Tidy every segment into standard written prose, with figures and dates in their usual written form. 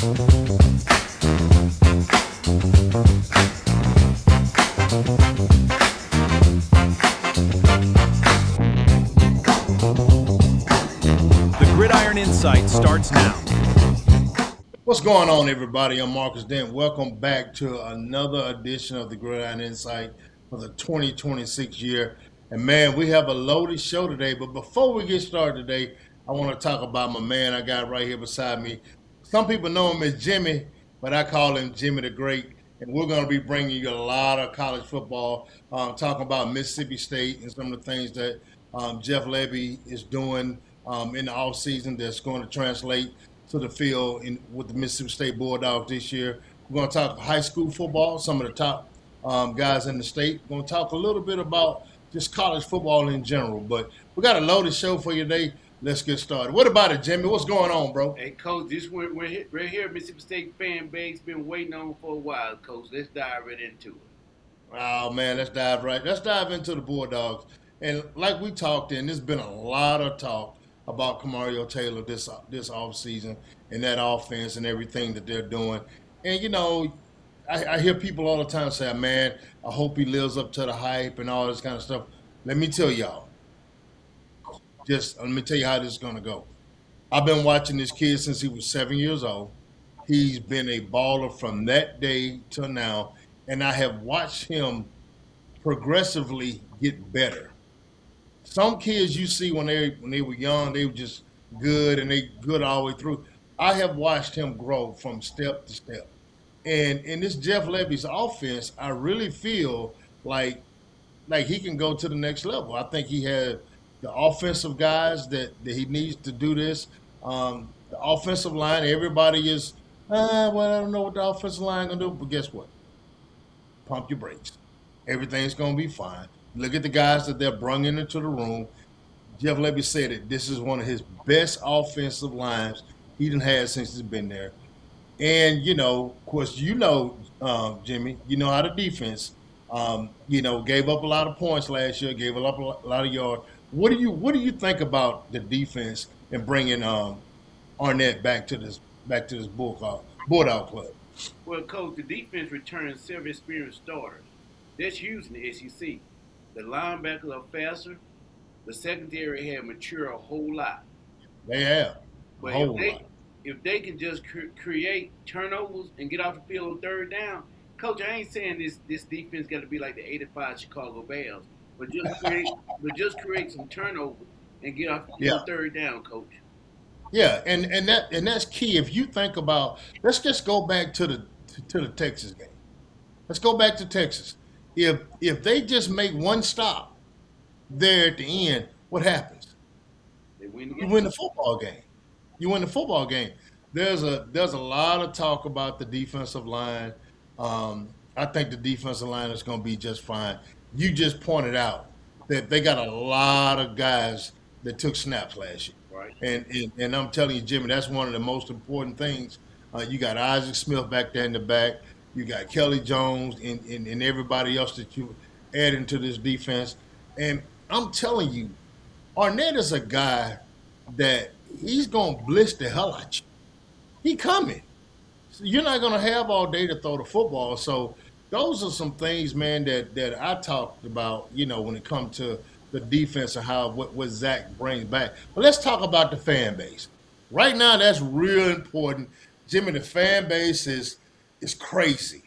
The Gridiron Insight starts now. What's going on, everybody? I'm Marcus Dent. Welcome back to another edition of the Gridiron Insight for the 2026 year. And man, we have a loaded show today. But before we get started today, I want to talk about my man I got right here beside me. Some people know him as Jimmy, but I call him Jimmy the Great. And we're going to be bringing you a lot of college football, talking about Mississippi State and some of the things that Jeff Lebby is doing in the offseason that's going to translate to the field with the Mississippi State Bulldogs this year. We're going to talk high school football, some of the top guys in the state. We're going to talk a little bit about just college football in general. But we got a loaded show for you today. Let's get started. What about it, Jimmy? What's going on, bro? Hey, Coach, this one right here, Mississippi State fan base been waiting on for a while, Coach. Let's dive right into it. Oh man, Let's dive into the Bulldogs. And like we talked in, there's been a lot of talk about Kamario Taylor this offseason and that offense and everything that they're doing. And you know, I hear people all the time say, "Man, I hope he lives up to the hype and all this kind of stuff." Let me tell y'all, let me tell you how this is gonna go. I've been watching this kid since he was 7 years old. He's been a baller from that day till now, and I have watched him progressively get better. Some kids you see when they were young, they were just good and they good all the way through. I have watched him grow from step to step. And in this Jeff Levy's offense, I really feel like he can go to the next level. I think he has the offensive guys that he needs to do this. The offensive line, everybody is, well, I don't know what the offensive line gonna do, but guess what? Pump your brakes. Everything's gonna be fine. Look at the guys that they're bringing into the room. Jeff Lebby said it. This is one of his best offensive lines he done had since he's been there. And of course, Jimmy, you know how the defense, gave up a lot of points last year, gave up a lot of yards. What do you think about the defense and bringing Arnett back to this Bulldog club? Well, Coach, the defense returns several experienced starters. That's huge in the SEC. The linebackers are faster. The secondary have matured a whole lot. They have a But whole lot. if they can just create turnovers and get off the field on third down, Coach, I ain't saying this defense got to be like the '85 Chicago Bears, but just create some turnovers and get off the field Yeah. on third down, Coach. Yeah, and that's key. If you think about, let's just go back to the Texas game. Let's go back to Texas. If they just make one stop there at the end, what happens? They win the You game. win the football game. You win the football game. There's a lot of talk about the defensive line. I think the defensive line is going to be just fine. You just pointed out that they got a lot of guys that took snaps last year. Right. And I'm telling you, Jimmy, that's one of the most important things. You got Isaac Smith back there in the back. You got Kelly Jones and everybody else that you add into this defense. And I'm telling you, Arnett is a guy that he's going to blitz the hell out you. He coming. So you're not going to have all day to throw the football. So those are some things, man, that I talked about, when it comes to the defense and what Zach brings back. But let's talk about the fan base. Right now, that's real important. Jimmy, the fan base is crazy.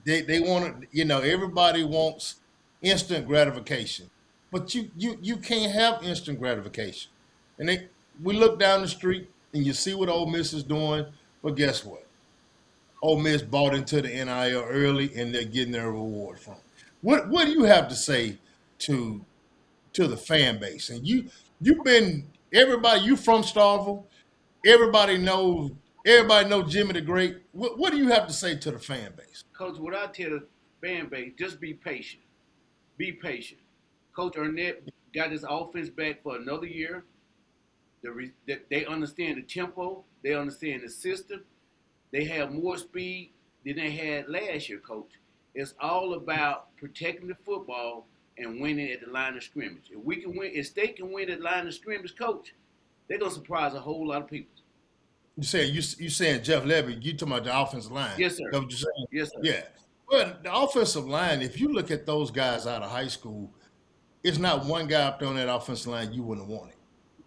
They want to, everybody wants instant gratification, but you can't have instant gratification. And we look down the street and you see what Ole Miss is doing, but guess what? Ole Miss bought into the NIL early and they're getting their reward from it. What do you have to say to the fan base? And you've been everybody. You from Starville. Everybody knows. Everybody knows Jimmy the Great. What do you have to say to the fan base? Coach, what I tell the fan base, just be patient. Be patient. Coach Arnett got his offense back for another year. They understand the tempo. They understand the system. They have more speed than they had last year, Coach. It's all about protecting the football and winning at the line of scrimmage. If we can win, if State can win at the line of scrimmage, Coach, they're gonna surprise a whole lot of people. You saying Jeff Levy? You talking about the offensive line? Yes, sir. That what you saying? Yes, sir. Yeah. Well, the offensive line. If you look at those guys out of high school, it's not one guy up there on that offensive line you wouldn't have wanted.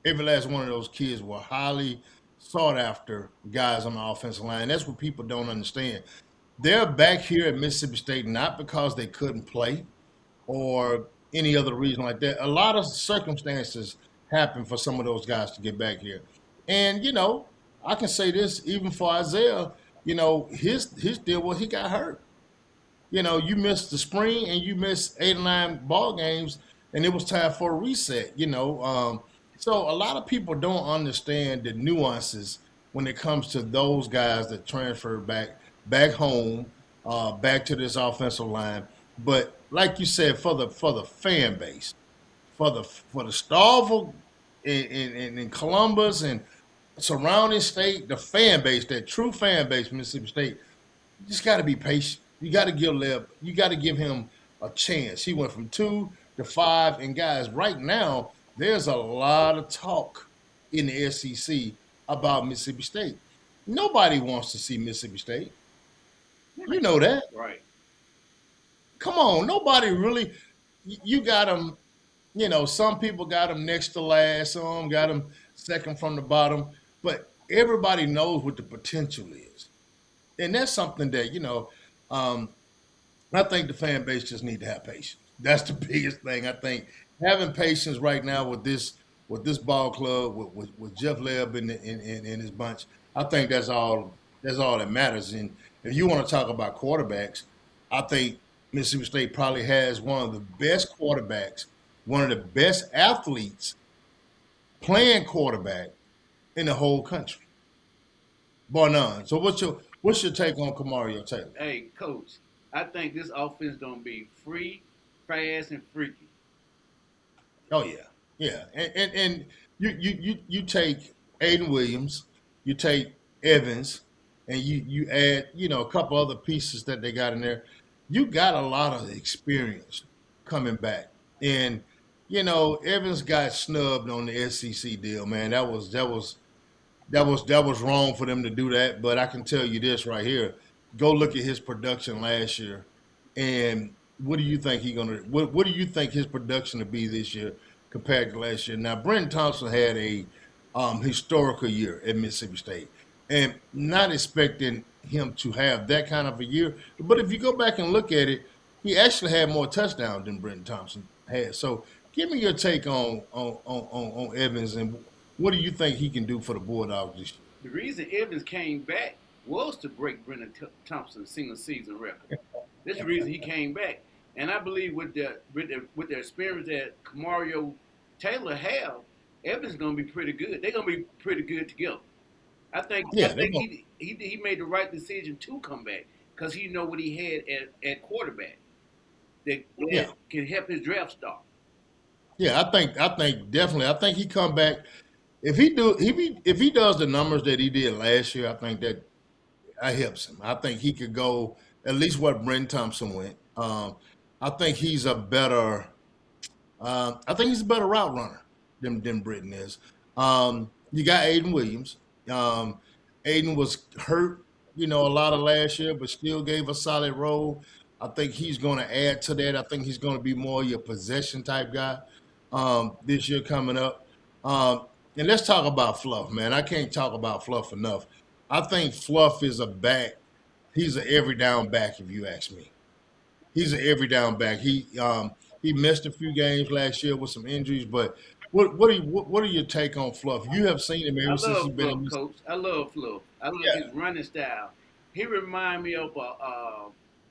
Every last one of those kids were highly sought after guys on the offensive line. That's what people don't understand. They're back here at Mississippi State not because they couldn't play or any other reason like that. A lot of circumstances happen for some of those guys to get back here. And, I can say this even for Isaiah, his deal was he got hurt. You missed the spring and you missed 8 or 9 ball games, and it was time for a reset. So a lot of people don't understand the nuances when it comes to those guys that transfer back home, back to this offensive line. But like you said, for the fan base, for the Starville in Columbus and surrounding state, the fan base, that true fan base, Mississippi State, you just got to be patient. You got to give Leb. You got to give him a chance. He went from 2 to 5, and guys, right now there's a lot of talk in the SEC about Mississippi State. Nobody wants to see Mississippi State. You know that. Right. Come on, nobody really. You got them. Some people got them next to last. Some got them second from the bottom. But everybody knows what the potential is, and that's something that um, I think the fan base just need to have patience. That's the biggest thing. I think having patience right now with this ball club with Jeff Leb and his bunch. I think that's all that matters. And if you want to talk about quarterbacks, I think Mississippi State probably has one of the best quarterbacks, one of the best athletes playing quarterback in the whole country, bar none. So what's your take on Kamario Taylor? Hey, coach, I think this offense gonna be free, fast, and freaky. Oh yeah, yeah. And you take Aiden Williams, you take Evans, and you add a couple other pieces that they got in there. You got a lot of experience coming back, and Evans got snubbed on the SEC deal. Man, that was wrong for them to do that. But I can tell you this right here: go look at his production last year, and what do you think he gonna? What do you think his production to be this year compared to last year? Now, Brenton Thompson had a historical year at Mississippi State, and not expecting him to have that kind of a year. But if you go back and look at it, he actually had more touchdowns than Brenton Thompson had. So, give me your take on Evans, and what do you think he can do for the Bulldogs this year? The reason Evans came back was to break Brendan Thompson's single season record. That's the reason he came back. And I believe with the experience that Kamario Taylor have, Evans is gonna be pretty good. They're gonna be pretty good together. I think I Yeah, they're think going. he made the right decision to come back because he know what he had at quarterback that Yeah, can help his draft stock. yeah. I think definitely. I think he come back if he does the numbers that he did last year. I think that helps him. I think he could go at least what Brenton Thompson went. I think he's a better. I think he's a better route runner than Britton is. You got Aiden Williams. Um, Aiden was hurt, a lot of last year, but still gave a solid role. I think he's going to add to that. I think he's going to be more your possession type guy this year coming up. And let's talk about Fluff, man. I can't talk about Fluff enough. I think Fluff is a back. He's an every down back, if you ask me. He's an every down back. He missed a few games last year with some injuries, but what are your take on Fluff? You have seen him I ever since he's love been Fluff, in this. coach. I love Fluff. I love Yeah, his running style. He remind me of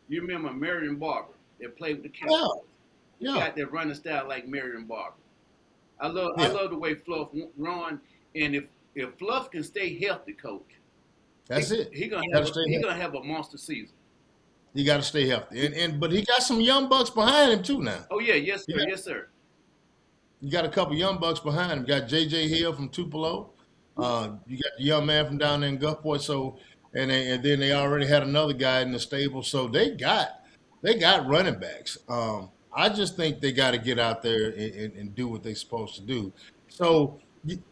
you remember Marion Barber that played with the yeah, Cowboys. He yeah, got that running style like Marion Barber. I yeah. love the way Fluff run, and if Fluff can stay healthy, coach, That's it. he gonna Got have to stay he healthy. gonna have a monster season. He got to stay healthy, and but he got some young bucks behind him too now. Oh yeah, yes He sir, got yes sir. you got a couple young bucks behind him. You got J.J. Hill from Tupelo. You got the young man from down there in Gulfport. So and then they already had another guy in the stable. So they got running backs. I just think they got to get out there and do what they're supposed to do. So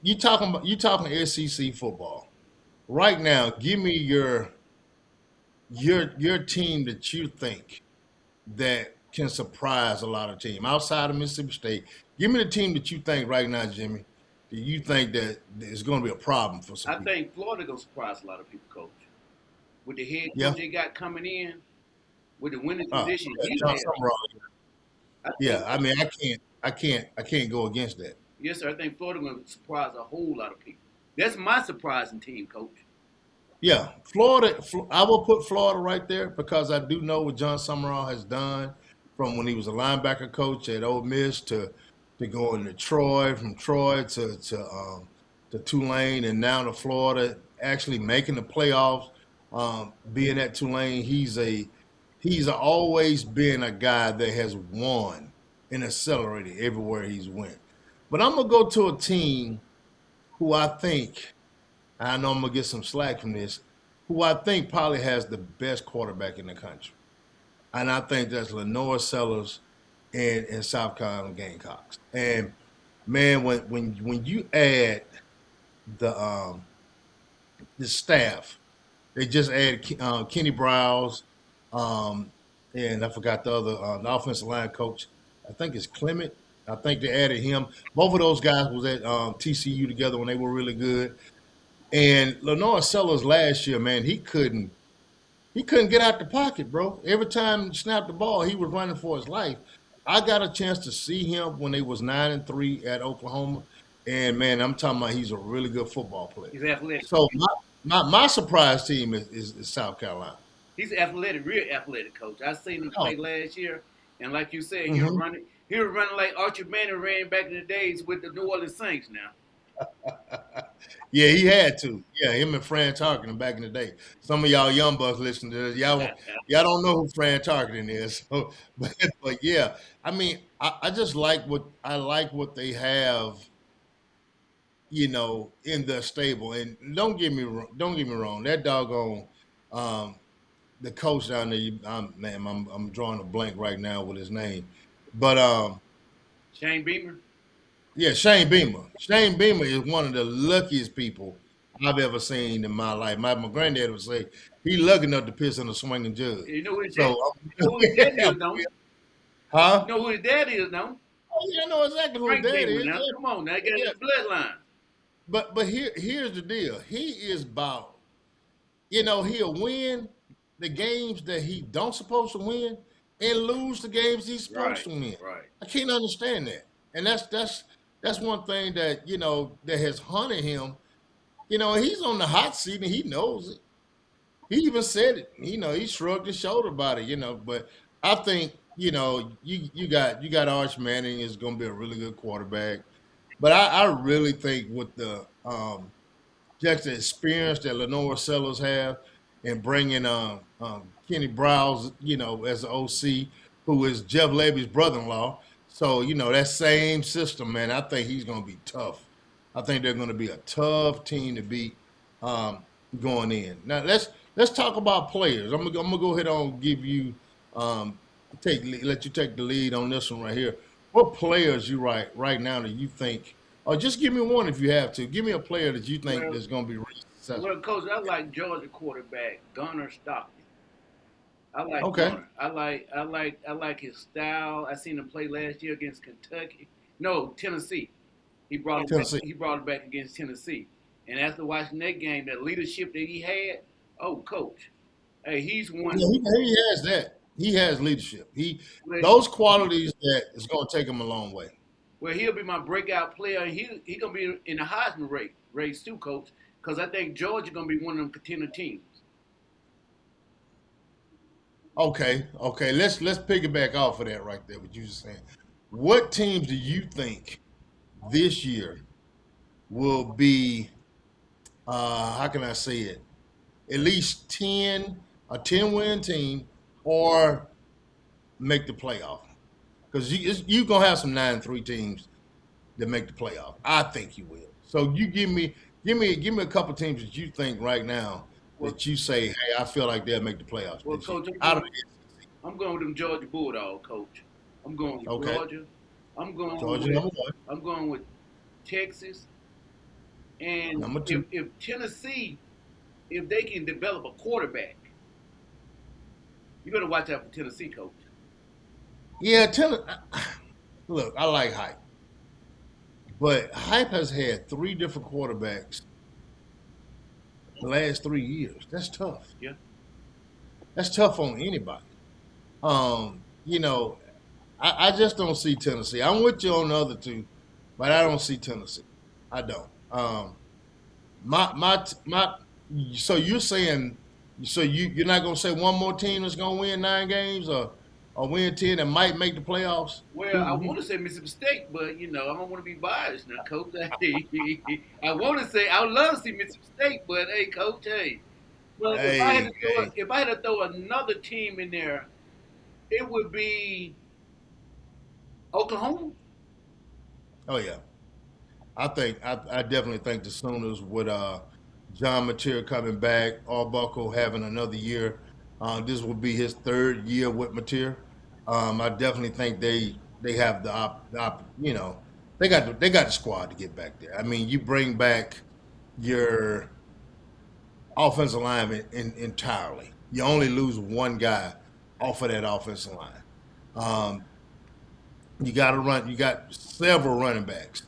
you talking SEC football. right now, give me your team that you think that can surprise a lot of teams outside of Mississippi State. Give me the team that you think right now, Jimmy, that you think that is going to be a problem for some I people. think Florida gonna surprise a lot of people, coach. With the head Yeah. coach they got coming in, with the winning Oh, condition yeah, he John has, Summerall. I Yeah. think I mean, I can't go against that. yes, sir. I think Florida gonna surprise a whole lot of people. That's my surprising team, coach. Yeah, Florida. I will put Florida right there because I do know what John Summerall has done from when he was a linebacker coach at Ole Miss to going to Troy, from Troy to Tulane, and now to Florida, actually making the playoffs. Being at Tulane, he's always been a guy that has won and accelerated everywhere he's went. But I'm gonna go to a team who I think I know I'm gonna get some slack from this, who I think probably has the best quarterback in the country. And I think that's Lenore Sellers in South Carolina Gamecocks. And man, when you add the um the staff, they just added Kenny Browse, um, and I forgot the offensive line coach. I think it's Clement. I think they added him. Both of those guys was at TCU together when they were really good. And Lenore Sellers last year, man, he couldn't get out the pocket, bro. Every time he snapped the ball, he was running for his life. I got a chance to see him when they was 9-3 at Oklahoma, and man, I'm talking about he's a really good football player. He's athletic. So my surprise team is South Carolina. He's athletic, real athletic, coach. I seen him Oh, play last year, and like you said, he was hmm running. He was running like Archie Manning ran back in the days with the New Orleans Saints. Now, yeah, he had to. Yeah, him and Fran Tarkenton back in the day. Some of y'all young bucks listening to this, y'all don't know who Fran Tarkenton is. So, but yeah, I mean, I just like what they have, in the stable. And don't get me wrong, that doggone um, the coach down there. Man, I'm drawing a blank right now with his name, but Shane Beamer. yeah, Shane Beamer. Shane Beamer is one of the luckiest people I've ever seen in my life. My granddad would say he lucky enough to piss in a swinging jug. You know who his dad? So, You know who his dad is, don't you? huh? You know who his dad is, don't you? Oh, yeah, I know exactly who his Frank dad Beamer. is. Now, Yeah, come on, now, get yeah. his bloodline. But here's the deal. He is about, he'll win the games that he don't supposed to win and lose the games he's supposed Right, to win. right. I can't understand that. And that's one thing that that has haunted him. He's on the hot seat and he knows it. He even said it. He shrugged his shoulder about it. But I think you got Arch Manning is going to be a really good quarterback. But I really think with the just the experience that Lenore Sellers have and bringing Kenny Browse, as the OC, who is Jeff Levy's brother-in-law. So, that same system, man, I think he's going to be tough. I think they're going to be a tough team to beat um, going in. Now, let's talk about players. I'm gonna go ahead and give you um, let you take the lead on this one right here. What players you right now that you think, or just give me one if you have to. Give me a player that you think Well, is going to be really successful. well, coach, I like Georgia quarterback Gunnar Stockton. I like Okay, Gunnar. I like his style. I seen him play last year against Kentucky. No, Tennessee. He brought it back. Tennessee. He brought it back against Tennessee. And after watching that game, that leadership that he had, oh, coach, hey, he's one. Yeah, he has that. He has leadership. Well, Those qualities that is going to take him a long way. well, he'll be my breakout player. And he gonna be in the Heisman race too, coach. Because I think Georgia gonna be one of them contender teams. Okay, okay. Let's piggyback off of that right there. What you just saying. What teams do you think this year will be? How can I say it? At least a 10-win team, or make the playoff. Because you gonna have some 9-3 teams that make the playoff. I think you will. So you give me a couple teams that you think right now Well, that you say, hey, I feel like they'll make the playoffs well, this year. coach, Out of I'm going with them Georgia Bulldogs, coach. I'm going with okay, Georgia. I'm going Georgia with number one, I'm going with Texas. And number if, two. if Tennessee if they can develop a quarterback, you better watch out for Tennessee, coach. Yeah, look, I like Hype, but Hype has had three different quarterbacks the last 3 years. That's tough. Yeah. That's tough on anybody. You know, I just don't see Tennessee. I'm with you on the other two, but I don't see Tennessee. I don't. My. So you're saying, so you're not gonna say one more team that's gonna win 9 games or win 10 and might make the playoffs? Well, I want to say Mississippi State, but I don't want to be biased now, coach. I want to say I would love to see Mississippi State, but hey, coach, hey. Well, if I had to throw another team in there, it would be Oklahoma. Oh yeah, I definitely think the Sooners with John Mateer coming back, Arbuckle having another year. This will be his third year with Mateer. I definitely think they have they got the squad to get back there. I mean, you bring back your offensive line entirely. You only lose one guy off of that offensive line. Um, you got to run. You got several running backs.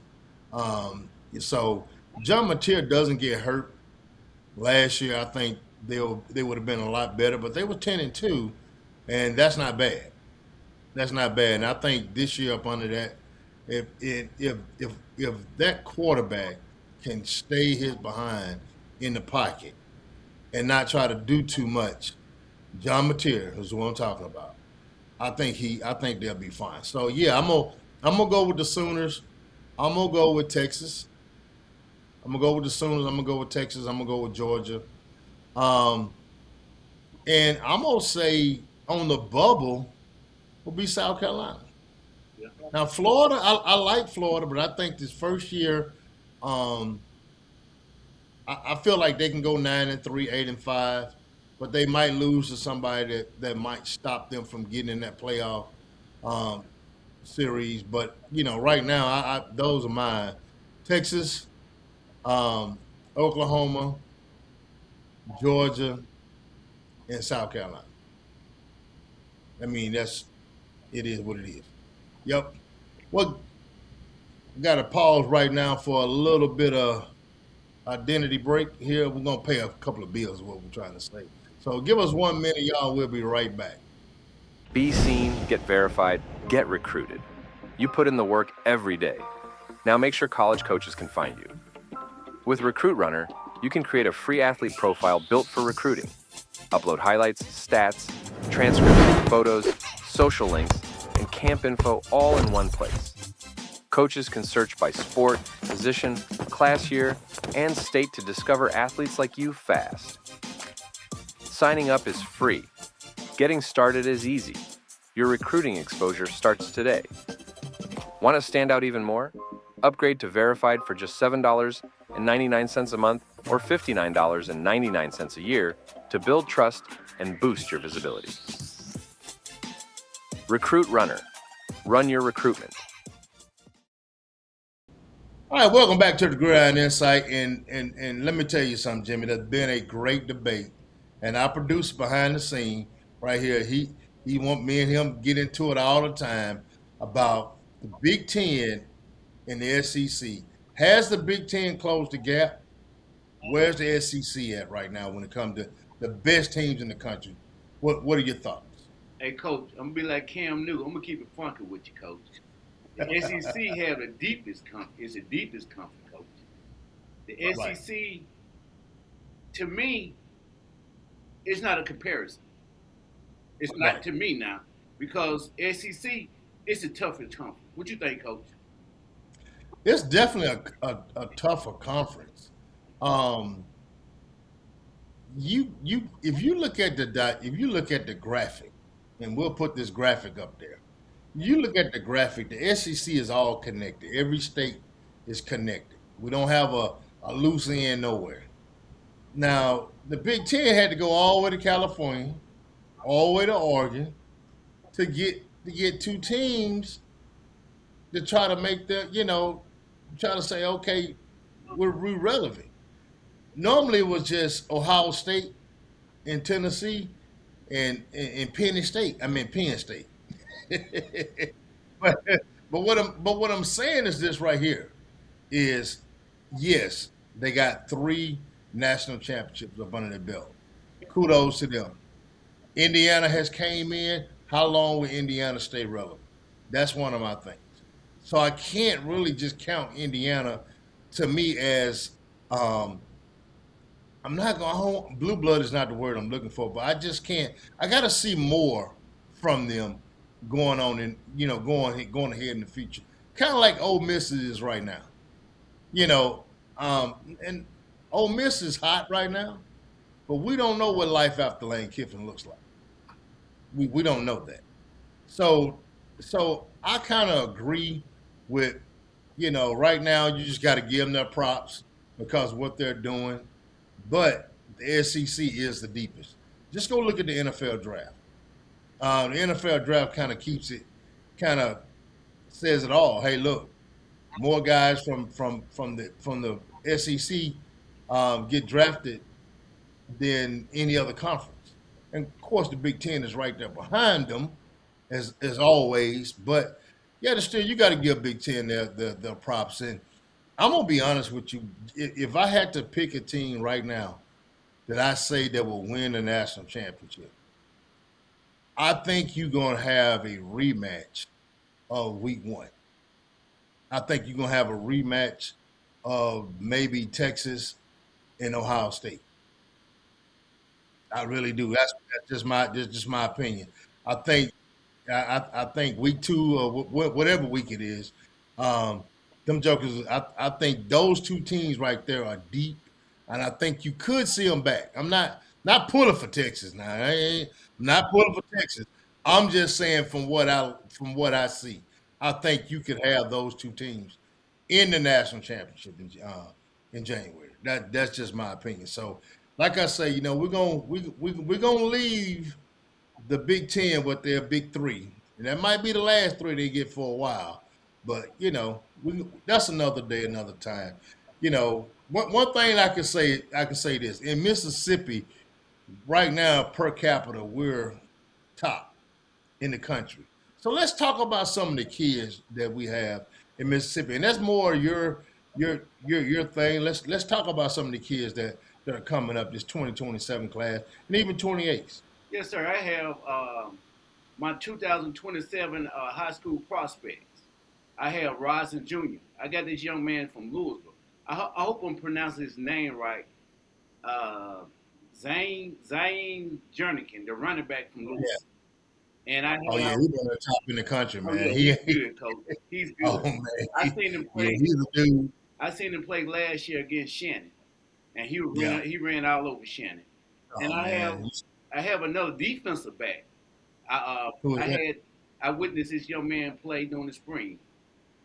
So John Mateer doesn't get hurt. Last year, I think they would have been a lot better, but they were 10-2, and that's not bad. That's not bad. And I think this year up under that, if that quarterback can stay his behind in the pocket and not try to do too much, John Mateer is who I'm talking about. I think they'll be fine. So yeah, I'm gonna go with the Sooners. I'm gonna go with Texas. I'm gonna go with the Sooners. I'm gonna go with Texas. I'm gonna go with Georgia. Um, and I'm gonna say on the bubble will be South Carolina. Yeah. Now Florida, I like Florida, but I think this first year, um, I feel like they can go 9-3, 8-5, but they might lose to somebody that might stop them from getting in that playoff um, series. But right now, those are mine: Texas, um, Oklahoma, Georgia, and South Carolina. I mean, it is what it is. Yep. Well, got to pause right now for a little bit of identity break here. We're gonna pay a couple of bills. Is what we're trying to say. So give us 1 minute, y'all. We'll be right back. Be seen, get verified, get recruited. You put in the work every day. Now make sure college coaches can find you. With Recruit Runner, you can create a free athlete profile built for recruiting. Upload highlights, stats, transcripts, photos, social links, and camp info all in one place. Coaches can search by sport, position, class year, and state to discover athletes like you fast. Signing up is free. Getting started is easy. Your recruiting exposure starts today. Want to stand out even more? Upgrade to Verified for just $7.99 a month or $59.99 a year to build trust and boost your visibility. Recruit Runner. Run your recruitment. All right, welcome back to the Gridiron Insight, and let me tell you something, Jimmy. There's been a great debate, and our producer behind the scene right here, he want me and him get into it all the time about the Big Ten and the SEC. Has the Big Ten closed the gap? Where's the SEC at right now when it comes to the best teams in the country? What are your thoughts? Hey, coach, I'm gonna be like Cam Newton. I'm gonna keep it funky with you, coach. The SEC have the deepest conference. It's the deepest conference, coach. The SEC, right, to me, it's not a comparison. It's not to me now because SEC is the toughest conference. What you think, coach? It's definitely a tougher conference. If you look at the graphic, and we'll put this graphic up there. You look at the graphic, the SEC is all connected. Every state is connected. We don't have a loose end nowhere. Now, the Big Ten had to go all the way to California, all the way to Oregon, to get two teams to try to make try to say, okay, we're relevant. Normally it was just Ohio State and Tennessee and Penn State. I mean Penn State. but but what I'm saying is this right here is yes, they got 3 national championships up under their belt. Kudos to them. Indiana has came in. How long will Indiana stay relevant? That's one of my things. So I can't really just count Indiana to me as um, I'm not going. Blue blood is not the word I'm looking for, but I just can't. I got to see more from them going on and going ahead in the future. Kind of like Ole Miss is right now. You know, and Ole Miss is hot right now, but we don't know what life after Lane Kiffin looks like. We don't know that. So so I kind of agree with right now you just got to give them their props because of what they're doing. But the SEC is the deepest. Just go look at the NFL draft. The NFL draft kind of keeps it, kind of says it all. Hey, look, more guys from the SEC get drafted than any other conference, and of course the Big Ten is right there behind them, as always. But yeah, still you got to give Big Ten their props. And I'm gonna be honest with you. If I had to pick a team right now that I say that will win the national championship, I think you're gonna have a rematch of Week One. I think you're gonna have a rematch of maybe Texas and Ohio State. I really do. That's just my opinion. I think I think week two or whatever week it is, um, them jokers. I think those two teams right there are deep, and I think you could see them back. I'm not pulling for Texas now. I ain't not pulling for Texas. I'm just saying from what I see, I think you could have those two teams in the national championship in January. That's just my opinion. So, like I say, we're gonna leave the Big Ten with their big three, and that might be the last three they get for a while. But that's another day, another time. One thing I can say this in Mississippi right now per capita we're top in the country. So let's talk about some of the kids that we have in Mississippi, and that's more your thing. Let's talk about some of the kids that are coming up this 2027 class and even 28s. Yes, sir. I have my 2027 high school prospects. I have Rosin Jr. I got this young man from Louisville. I hope I'm pronouncing his name right. Zane Jernigan, the running back from Louisville. Yeah. And I Oh yeah, have, he's one of the top in the country, oh man. yeah, He, he's good, coach. He's oh good. man, I seen him yeah, play. he's a dude. I seen him play last year against Shannon, and Yeah. he ran all over Shannon. And Oh man, I have another defensive back. who is I that? had I witnessed this young man play during the spring.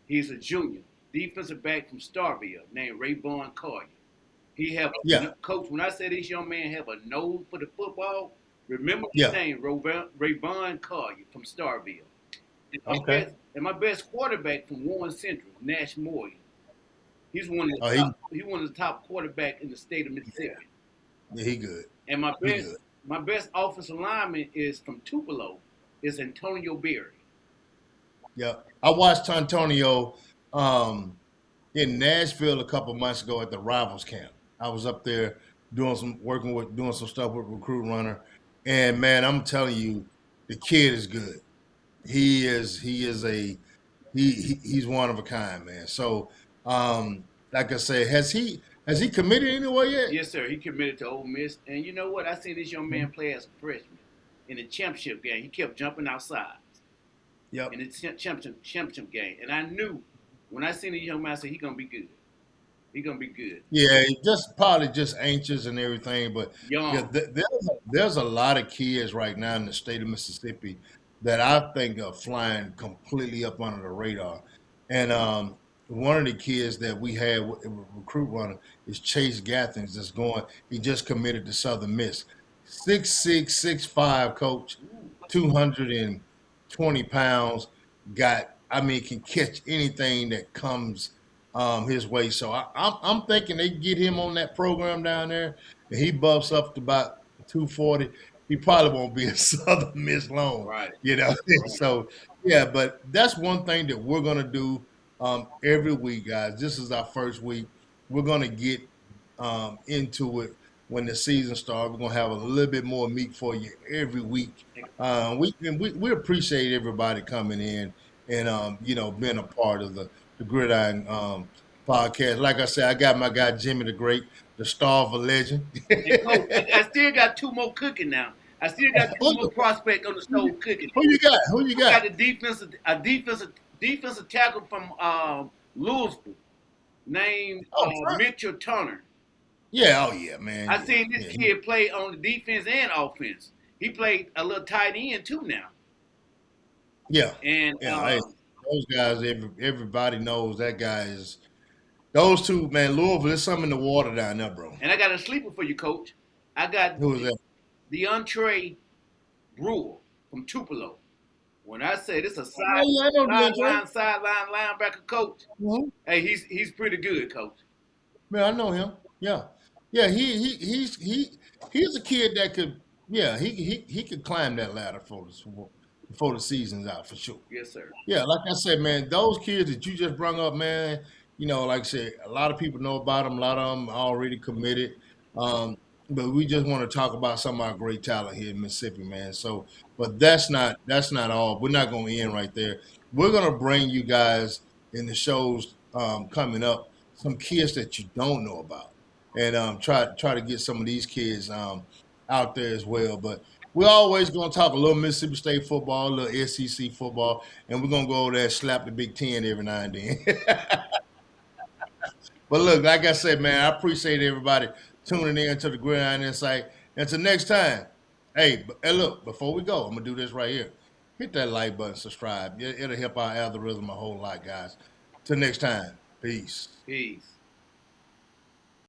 He's a junior defensive back from Starville named Rayvon Collier. He have Yeah, coach. When I say this young man have a nose for the football, remember his yeah. name, Rayvon Collier from Starville. Okay. And my best quarterback from Warren Central, Nash Morgan. He's one of the Oh, top. He one of the top quarterback in the state of yeah, Mississippi. yeah, he good. And He good. my best offensive lineman is from Tupelo, is Antonio Berry. Yeah, I watched Antonio in Nashville a couple months ago at the Rivals camp. I was up there doing some stuff with Recruit Runner, and man, I'm telling you, the kid is good. He's one of a kind, man. So, like I said, has he committed anywhere yet? Yes, sir. He committed to Ole Miss, and you know what? I seen this young man play as a freshman in the championship game. He kept jumping outside Yep. in the championship game, and I knew when I seen the young man, I said he gonna be good. He gonna be good. Yeah, he just probably just anxious and everything, but yeah, Young. there's a lot of kids right now in the state of Mississippi that I think are flying completely up under the radar. And one of the kids that we had recruit runner is Chase Gathens. That's going. He just committed to Southern Miss. 6'6", 6'5", coach, 220 pounds. Got, I mean, can catch anything that comes his way. So I'm thinking they get him on that program down there, and he buffs up to about 240. He probably won't be a Southern Miss long, Right. you know. So yeah, but that's one thing that we're gonna do every week, guys. This is our first week. We're gonna get into it when the season starts. We're gonna have a little bit more meat for you every week. We appreciate everybody coming in and being a part of the Gridiron podcast. Like I said, I got my guy Jimmy the Great, the star of a legend. And coach, I still got two more cooking now. I still got two more prospects on the stove cooking. Who you got? Who you I got? got a defensive tackle from Louisville named Mitchell Turner. Yeah, oh yeah, man. I seen this kid play on the defense and offense. He played a little tight end too now. Yeah, And hey, those guys. Everybody knows that guy is. Those two, man. Louisville, there's something in the water down there, bro. I got a sleeper for you, coach. I got Who is that? DeAndre Brewer from Tupelo. When I say this is a I know sideline linebacker coach, Mhm. hey, he's pretty good, coach. Man, I know him. Yeah, yeah. He's a kid that could. Yeah, he could climb that ladder before the season's out for sure. Yes, sir. Yeah, like I said, man, those kids that you just brung up, man, like I said, a lot of people know about them. A lot of them are already committed. Um, but we just want to talk about some of our great talent here in Mississippi, man. So, but that's not all. We're not going to end right there. We're going to bring you guys in the shows coming up some kids that you don't know about, and try to get some of these kids out there as well. But we're always going to talk a little Mississippi State football, a little SEC football, and we're going to go over there and slap the Big Ten every now and then. But look, like I said, man, I appreciate everybody tuning in to the Gridiron Insight. Until next time, hey, look, before we go, I'm going to do this right here. Hit that like button, subscribe. It'll help our algorithm a whole lot, guys. Till next time, peace. Peace.